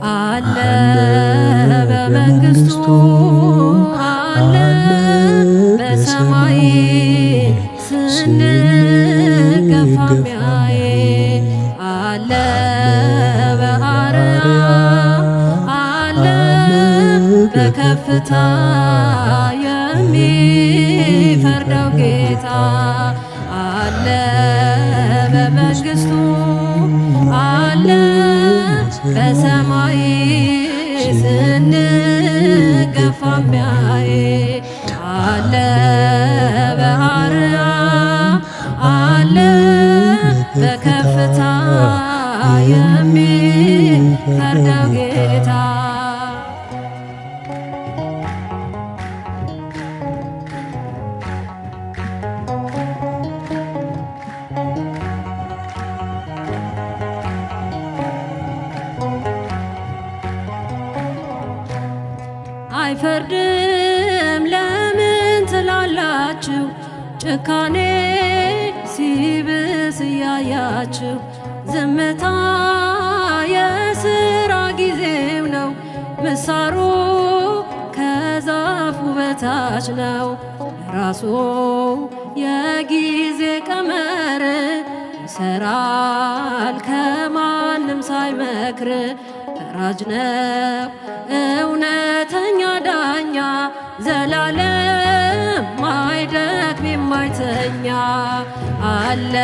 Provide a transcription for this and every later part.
አለ በመንግሥቱ አለ በሰማይ ስንገፋ ሚያይ አለ በአርያም አለ በከፍታ የሚፈርደው ጌታ አለ በመንግሥቱ አለ በሰማይ ስንገፋ ሚያይ አለ በአርያም አለ በከፍታ የሚፈርደው ጌታ አይፈርድም ለምን ትላላችሁ? ጭካኔ ሲብስ እያያችሁ ዝምታ የሥራ ጊዜው ነው። ምሳሩ ከዛፉ በታች ነው። ራሱ የጊዜ ቀመር ይሰራል ከማንም ሳይመክር ፈራጅ ነው እውነተኛ ዳኛ ዘላለም ማይደክም የማይተኛ አለ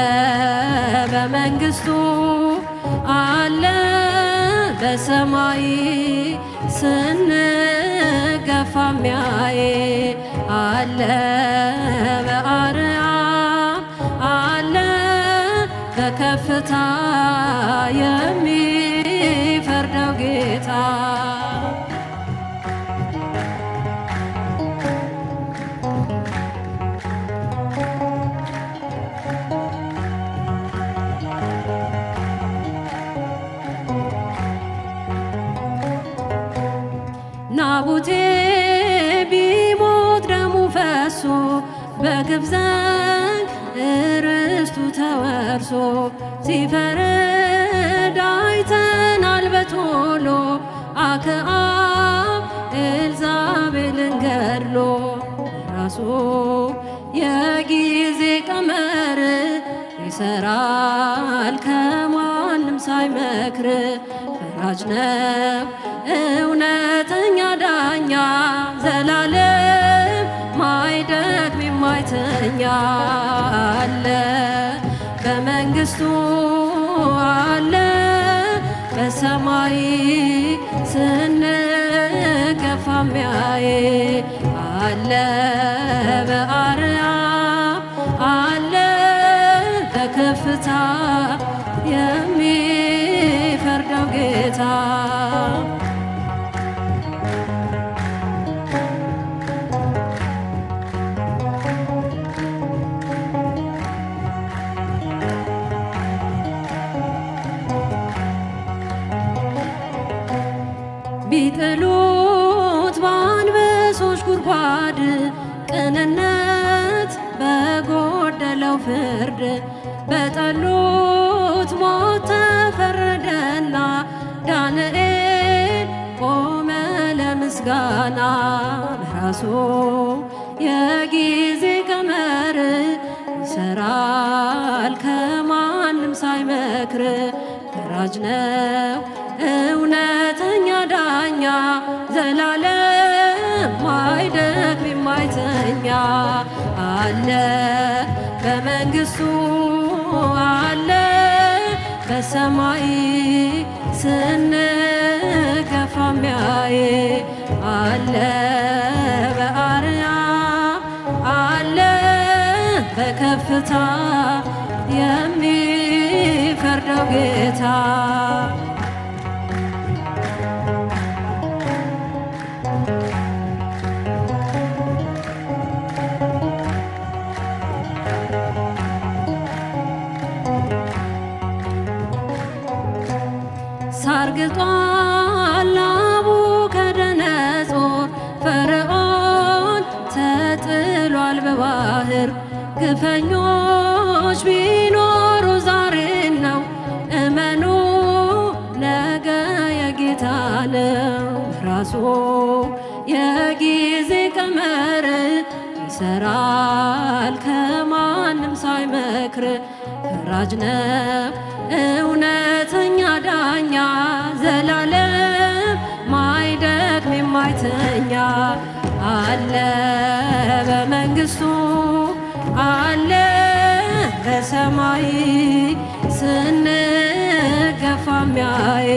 በመንግሥቱ አለ በሰማይ ስንገፋ ሚያይ አለ በአርያም አለ በከፍታ የሚፈርደው ጌታ ናቡቴ ቢሞት ደሙ ፈሶ በግፍ ዘንግ ርስቱ ተወርሶ ሲፈርድ አይተናል በቶሎ አክዓብ ኤልዛቤልን ገድሎ ራሱ የጊዜ ቀመር ይሰራል ከማንም ሳይመክር ፈራጅ ነው እውነተኛ ዳኛ ዘላለም ማይደክም የማይተኛ አለ በመንግሥቱ አለ በሰማይ ስንገፋ ሚያይ አለ በአርያም አለ በከፍታ የሚፈርደው ጌታ ቢጥሉት በአንበሶች ጉድጓድ ቅንነት በጎደለው ፍርድ በጠሉት ሞት ተፈረደና ዳንኤል ቆመ ለምስጋና በራሱ የጊዜ ቀመር ይሰራል ከማንም ሳይመክር ፈራጅ ነው እውነተኛ ዳኛ ዘላለም ማይደክም የማይተኛ አለ በመንግሥቱ አለ በሰማይ ስንገፋ ሚያይ አለ በአርያም አለ በከፍታ የሚፈርደው ጌታ ሳርግጧል ናቡከደነፆር ፈርዖን ተጥሏል በባህር ግፈኞች ቢኖሩ ዛሬ ነው እመኑ ነገ የጌታ ነው ራሱ የጊዜ ቀመር ይሰራል ከማንም ሳይመክር ፈራጅ ነው እውነተኛ ዳኛ ዘላለም ማይደክም የማይተኛ አለ በመንግሥቱ አለ በሰማይ ስንገፋ ሚያይ